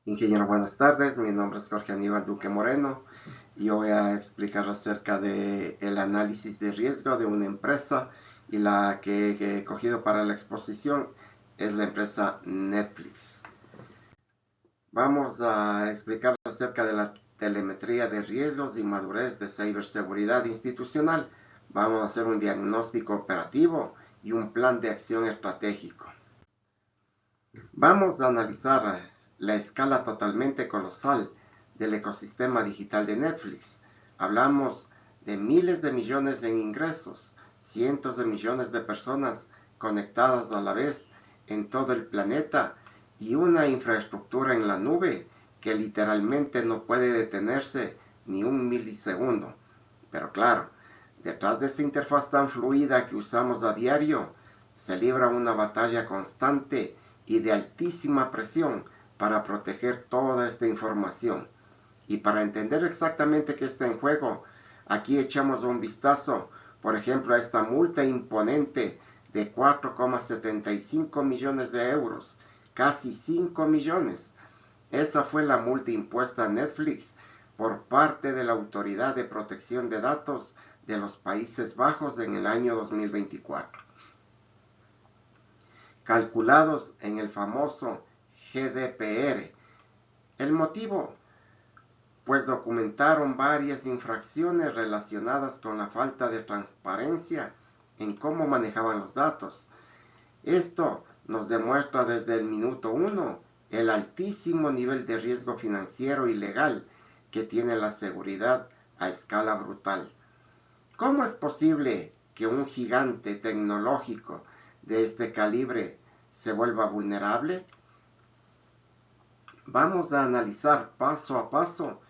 Ingeniero, buenas tardes. Mi nombre es Jorge Aníbal Duque Moreno y yo voy a explicar acerca del análisis de riesgo de una empresa, y la que he cogido para la exposición es la empresa Netflix. Vamos a explicar acerca de la telemetría de riesgos y madurez de ciberseguridad institucional. Vamos a hacer un diagnóstico operativo y un plan de acción estratégico. Vamos a analizar la escala totalmente colosal del ecosistema digital de Netflix. Hablamos de miles de millones en ingresos, cientos de millones de personas conectadas a la vez en todo el planeta y una infraestructura en la nube que literalmente no puede detenerse ni un milisegundo. Pero claro, detrás de esa interfaz tan fluida que usamos a diario, se libra una batalla constante y de altísima presión para proteger toda esta información. Y para entender exactamente qué está en juego, aquí echamos un vistazo, por ejemplo, a esta multa imponente de 4,75 millones de euros, casi 5 millones. Esa fue la multa impuesta a Netflix por parte de la Autoridad de Protección de Datos de los Países Bajos en el año 2024. Calculados en el famoso GDPR. El motivo, pues documentaron varias infracciones relacionadas con la falta de transparencia en cómo manejaban los datos. Esto nos demuestra desde el minuto 1 el altísimo nivel de riesgo financiero y legal que tiene la seguridad a escala brutal. ¿Cómo es posible que un gigante tecnológico de este calibre se vuelva vulnerable? Vamos a analizar paso a paso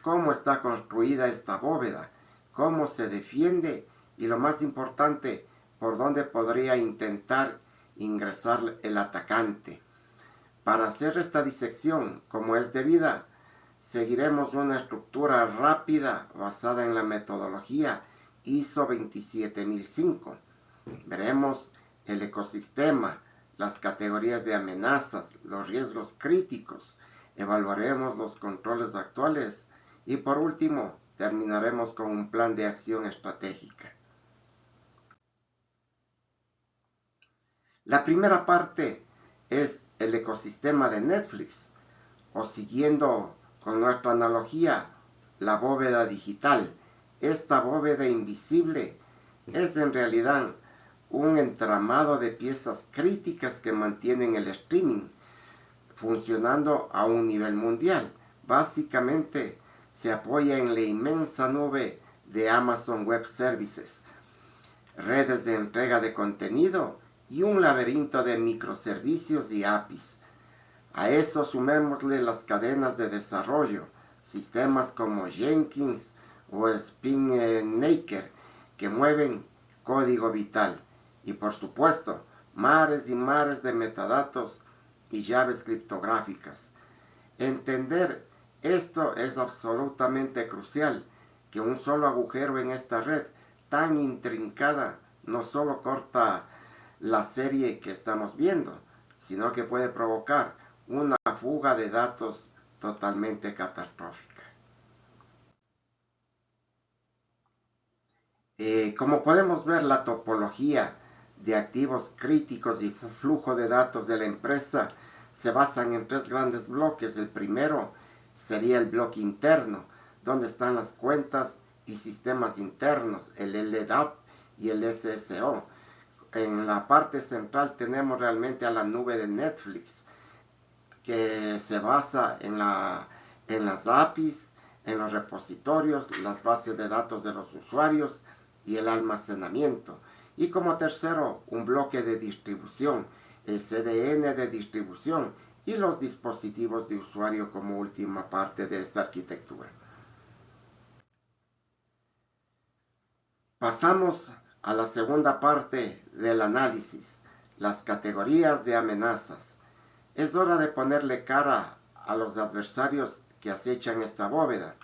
cómo está construida esta bóveda, cómo se defiende y, lo más importante, por dónde podría intentar ingresar el atacante. Para hacer esta disección como es debida, seguiremos una estructura rápida basada en la metodología ISO 27005. Veremos el ecosistema, las categorías de amenazas, los riesgos críticos, evaluaremos los controles actuales y, por último, terminaremos con un plan de acción estratégica. La primera parte es el ecosistema de Netflix, o siguiendo con nuestra analogía, la bóveda digital. Esta bóveda invisible es en realidad un entramado de piezas críticas que mantienen el streaming funcionando a un nivel mundial. Básicamente se apoya en la inmensa nube de Amazon Web Services, redes de entrega de contenido y un laberinto de microservicios y APIs. A eso sumémosle las cadenas de desarrollo, sistemas como Jenkins o SpinnAker que mueven código vital y, por supuesto, mares y mares de metadatos y llaves criptográficas. Entender esto es absolutamente crucial, que un solo agujero en esta red tan intrincada no solo corta la serie que estamos viendo, sino que puede provocar una fuga de datos totalmente catastrófica. Como podemos ver, la topología de activos críticos y flujo de datos de la empresa se basan en tres grandes bloques. El primero sería el bloque interno, donde están las cuentas y sistemas internos, el LDAP y el SSO. En la parte central tenemos realmente a la nube de Netflix, que se basa en las APIs, en los repositorios, las bases de datos de los usuarios y el almacenamiento. Y como tercero, un bloque de distribución, el CDN de distribución y los dispositivos de usuario como última parte de esta arquitectura. Pasamos a la segunda parte del análisis, las categorías de amenazas. Es hora de ponerle cara a los adversarios que acechan esta bóveda,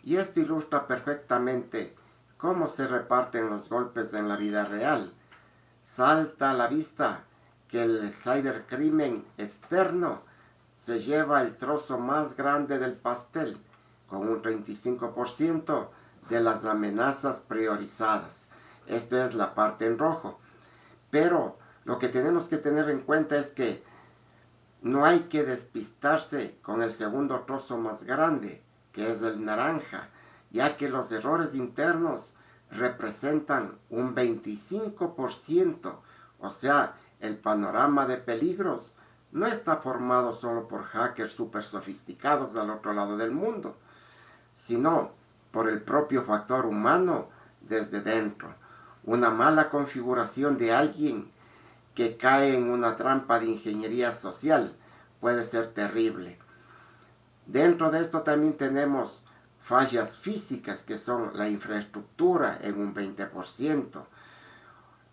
y esto ilustra perfectamente cómo se reparten los golpes en la vida real. Salta a la vista que el cibercrimen externo se lleva el trozo más grande del pastel, con un 35% de las amenazas priorizadas. Esto es la parte en rojo. Pero lo que tenemos que tener en cuenta es que no hay que despistarse con el segundo trozo más grande, que es el naranja, ya que los errores internos representan un 25%, o sea, el panorama de peligros no está formado solo por hackers súper sofisticados al otro lado del mundo, sino por el propio factor humano desde dentro. Una mala configuración de alguien que cae en una trampa de ingeniería social puede ser terrible. Dentro de esto también tenemos fallas físicas, que son la infraestructura en un 20%.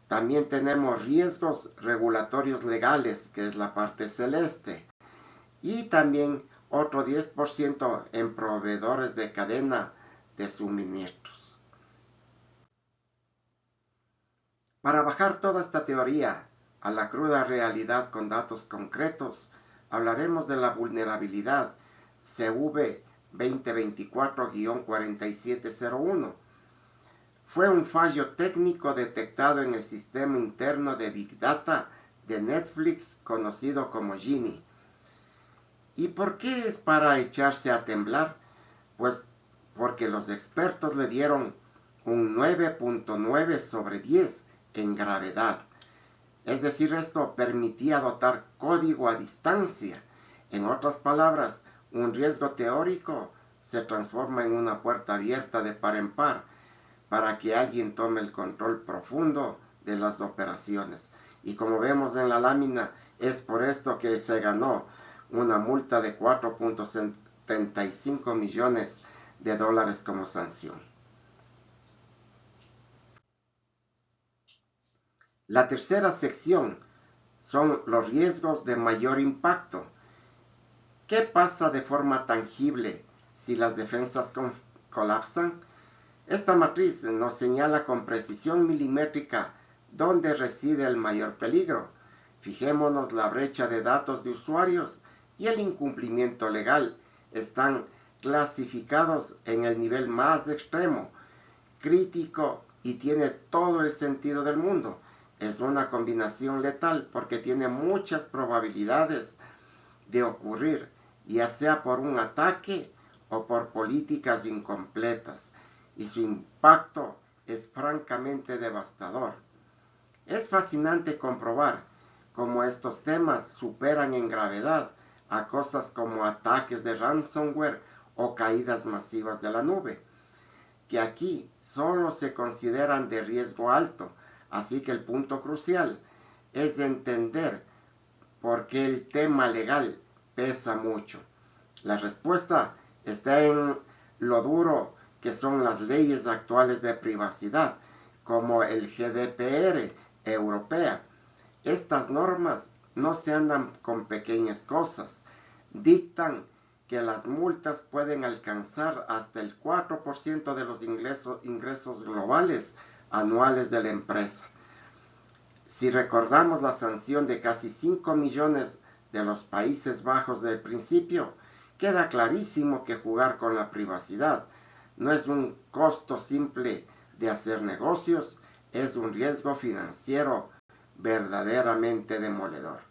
También tenemos riesgos regulatorios legales, que es la parte celeste. Y también otro 10% en proveedores de cadena de suministros. Para bajar toda esta teoría a la cruda realidad con datos concretos, hablaremos de la vulnerabilidad CV 2024-4701. Fue un fallo técnico detectado en el sistema interno de Big Data de Netflix conocido como Genie. ¿Y por qué es para echarse a temblar? Pues porque los expertos le dieron un 9.9 sobre 10 en gravedad. Es decir, esto permitía dotar código a distancia. En otras palabras, un riesgo teórico se transforma en una puerta abierta de par en par para que alguien tome el control profundo de las operaciones. Y como vemos en la lámina, es por esto que se ganó una multa de 4.75 millones de dólares como sanción. La tercera sección son los riesgos de mayor impacto. ¿Qué pasa de forma tangible si las defensas colapsan? Esta matriz nos señala con precisión milimétrica dónde reside el mayor peligro. Fijémonos, la brecha de datos de usuarios y el incumplimiento legal están clasificados en el nivel más extremo, crítico, y tiene todo el sentido del mundo. Es una combinación letal porque tiene muchas probabilidades de ocurrir, ya sea por un ataque o por políticas incompletas, y su impacto es francamente devastador. Es fascinante comprobar cómo estos temas superan en gravedad a cosas como ataques de ransomware o caídas masivas de la nube, que aquí solo se consideran de riesgo alto. Así que el punto crucial es entender por qué el tema legal pesa mucho. La respuesta está en lo duro que son las leyes actuales de privacidad, como el GDPR europea. Estas normas no se andan con pequeñas cosas. Dictan que las multas pueden alcanzar hasta el 4% de los ingresos globales anuales de la empresa. Si recordamos la sanción de casi 5 millones de los Países Bajos del principio, queda clarísimo que jugar con la privacidad no es un costo simple de hacer negocios, es un riesgo financiero verdaderamente demoledor.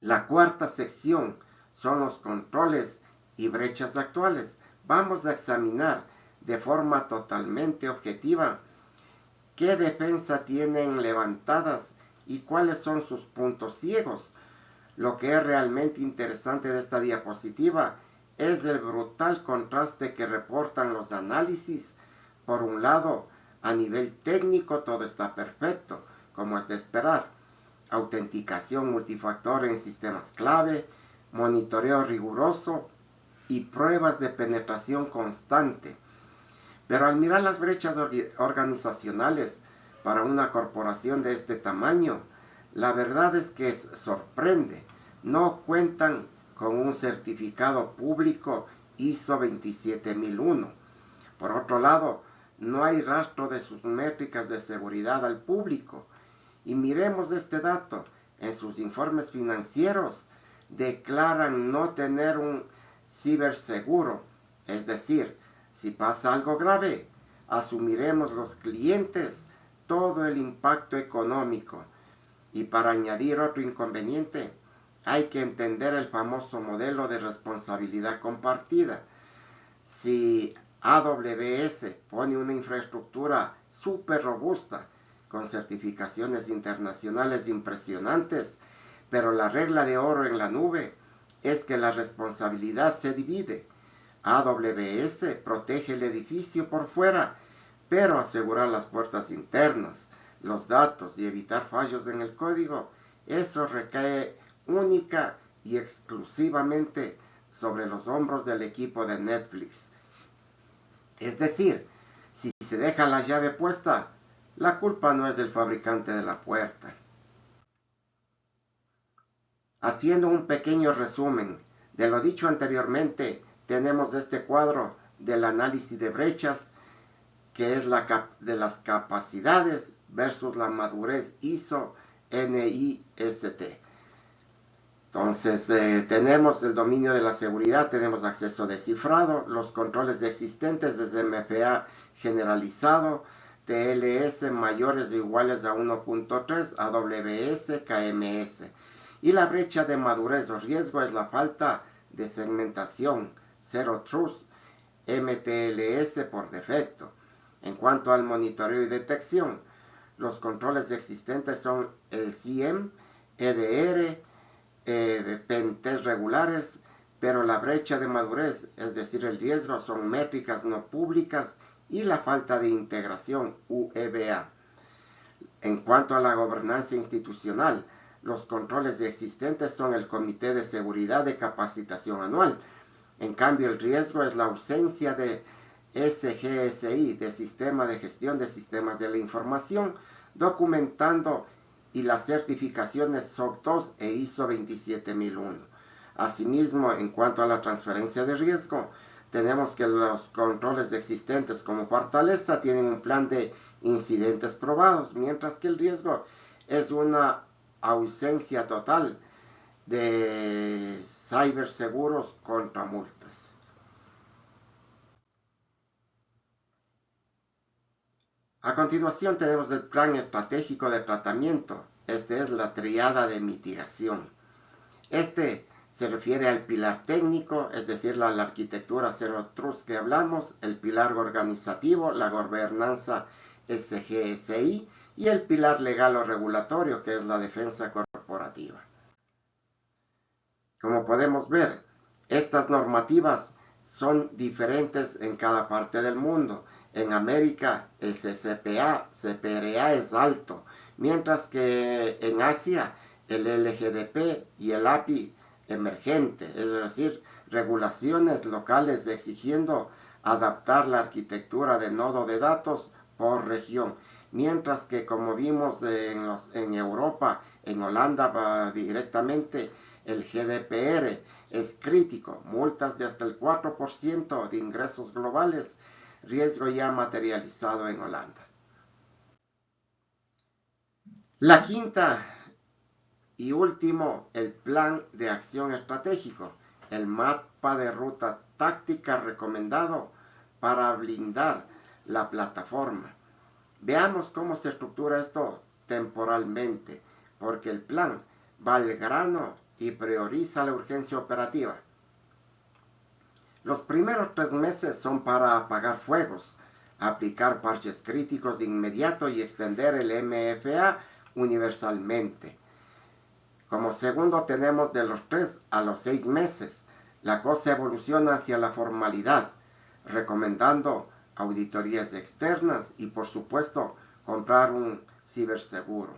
La cuarta sección son los controles y brechas actuales. Vamos a examinar de forma totalmente objetiva qué defensa tienen levantadas y cuáles son sus puntos ciegos. Lo que es realmente interesante de esta diapositiva es el brutal contraste que reportan los análisis. Por un lado, a nivel técnico todo está perfecto, como es de esperar. Autenticación multifactor en sistemas clave, monitoreo riguroso y pruebas de penetración constante. Pero al mirar las brechas organizacionales para una corporación de este tamaño, la verdad es que sorprende. No cuentan con un certificado público ISO 27001. Por otro lado, no hay rastro de sus métricas de seguridad al público. Y miremos este dato. en sus informes financieros declaran no tener un ciberseguro. Es decir, si pasa algo grave, asumiremos los clientes todo el impacto económico. Y para añadir otro inconveniente, hay que entender el famoso modelo de responsabilidad compartida. Si AWS pone una infraestructura súper robusta, con certificaciones internacionales impresionantes, pero la regla de oro en la nube es que la responsabilidad se divide. AWS protege el edificio por fuera, pero asegurar las puertas internas, los datos y evitar fallos en el código, eso recae única y exclusivamente sobre los hombros del equipo de Netflix. Es decir, si se deja la llave puesta, la culpa no es del fabricante de la puerta. Haciendo un pequeño resumen de lo dicho anteriormente, tenemos este cuadro del análisis de brechas, que es de las capacidades versus la madurez ISO NIST. Entonces, tenemos el dominio de la seguridad, tenemos acceso descifrado, los controles existentes desde MFA generalizado, TLS mayores o iguales a 1.3, AWS, KMS. Y la brecha de madurez o riesgo es la falta de segmentación, Zero Trust, MTLS por defecto. En cuanto al monitoreo y detección, los controles existentes son el CIEM, EDR, pentest regulares, pero la brecha de madurez, es decir, el riesgo, son métricas no públicas y la falta de integración, UEBA. En cuanto a la gobernanza institucional, los controles existentes son el Comité de Seguridad de Capacitación Anual. En cambio, el riesgo es la ausencia de SGSI, de Sistema de Gestión de Sistemas de la Información, documentando y las certificaciones SOC 2 e ISO 27001. Asimismo, en cuanto a la transferencia de riesgo, tenemos que los controles existentes como Fortaleza tienen un plan de incidentes probados, mientras que el riesgo es una ausencia total de ciberseguros contra multas. A continuación tenemos el plan estratégico de tratamiento. Este es la triada de mitigación. Este se refiere al pilar técnico, es decir, la arquitectura Zero Trust que hablamos, el pilar organizativo, la gobernanza SGSI y el pilar legal o regulatorio, que es la defensa corporativa. Como podemos ver, estas normativas son diferentes en cada parte del mundo. En América el CPRA es alto, mientras que en Asia el LGDP y el API emergente, es decir, regulaciones locales exigiendo adaptar la arquitectura de nodo de datos por región, mientras que como vimos en Europa, en Holanda va directamente el GDPR es crítico, multas de hasta el 4% de ingresos globales, riesgo ya materializado en Holanda. La quinta y último, el plan de acción estratégico, el mapa de ruta táctica recomendado para blindar la plataforma. Veamos cómo se estructura esto temporalmente, porque el plan va al grano y prioriza la urgencia operativa. Los primeros 3 meses son para apagar fuegos, aplicar parches críticos de inmediato y extender el MFA universalmente. Como segundo tenemos de los 3 a los 6 meses. La cosa evoluciona hacia la formalidad, recomendando auditorías externas y por supuesto comprar un ciberseguro.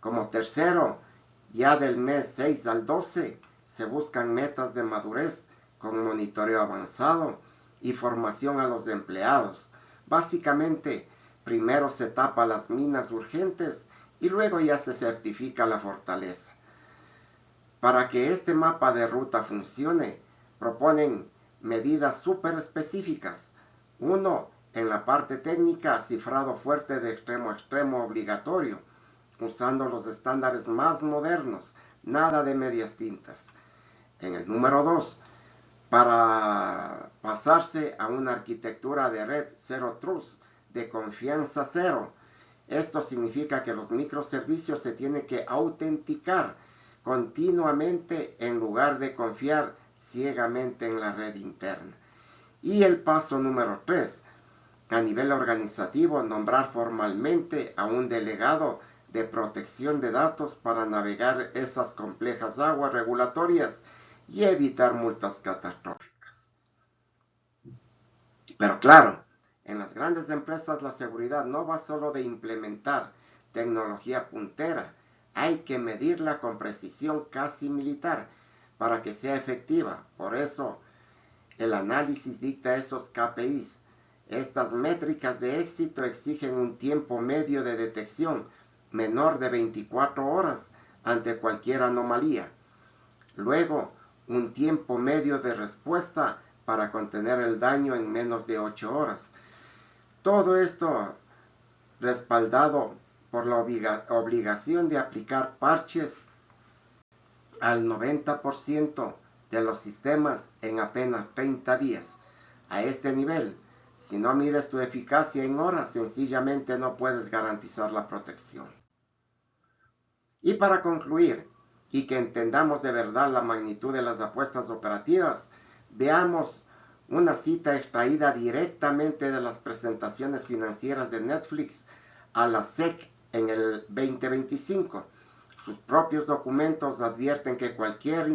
Como tercero, ya del mes 6 al 12 se buscan metas de madurez con monitoreo avanzado y formación a los empleados. Básicamente, primero se tapa las minas urgentes y luego ya se certifica la fortaleza. Para que este mapa de ruta funcione, proponen medidas súper específicas. 1. En la parte técnica, cifrado fuerte de extremo a extremo obligatorio. usando los estándares más modernos, nada de medias tintas. En el número 2, para pasarse a una arquitectura de red Zero Trust, de confianza cero. Esto significa que los microservicios se tienen que autenticar continuamente en lugar de confiar ciegamente en la red interna. Y el paso número 3, a nivel organizativo, nombrar formalmente a un delegado de protección de datos para navegar esas complejas aguas regulatorias y evitar multas catastróficas. Pero claro, en las grandes empresas la seguridad no va solo de implementar tecnología puntera, hay que medirla con precisión casi militar para que sea efectiva. Por eso, el análisis dicta esos KPIs. Estas métricas de éxito exigen un tiempo medio de detección menor de 24 horas ante cualquier anomalía. Luego, un tiempo medio de respuesta para contener el daño en menos de 8 horas. Todo esto respaldado por la obligación de aplicar parches al 90% de los sistemas en apenas 30 días. A este nivel, si no mides tu eficacia en horas, sencillamente no puedes garantizar la protección. Y para concluir, y que entendamos de verdad la magnitud de las apuestas operativas, veamos una cita extraída directamente de las presentaciones financieras de Netflix a la SEC en el 2025. Sus propios documentos advierten que cualquier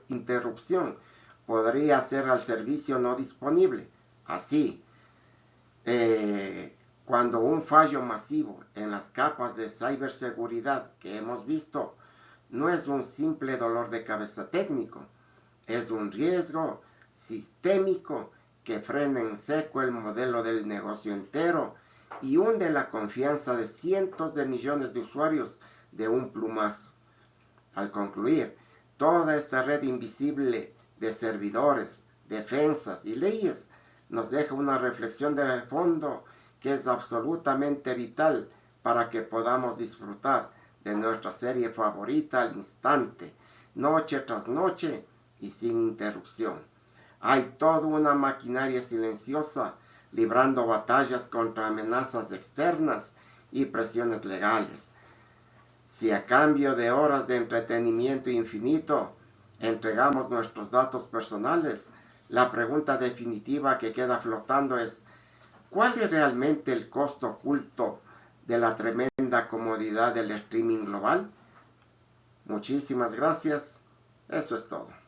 interrupción podría hacer al servicio no disponible. Así, cuando un fallo masivo en las capas de ciberseguridad que hemos visto no es un simple dolor de cabeza técnico, es un riesgo sistémico que frena en seco el modelo del negocio entero y hunde la confianza de cientos de millones de usuarios de un plumazo. Al concluir, toda esta red invisible de servidores, defensas y leyes nos deja una reflexión de fondo que es absolutamente vital para que podamos disfrutar de nuestra serie favorita al instante, noche tras noche y sin interrupción. Hay toda una maquinaria silenciosa librando batallas contra amenazas externas y presiones legales. Si a cambio de horas de entretenimiento infinito entregamos nuestros datos personales, la pregunta definitiva que queda flotando es: ¿cuál es realmente el costo oculto de la tremenda comodidad del streaming global? Muchísimas gracias. Eso es todo.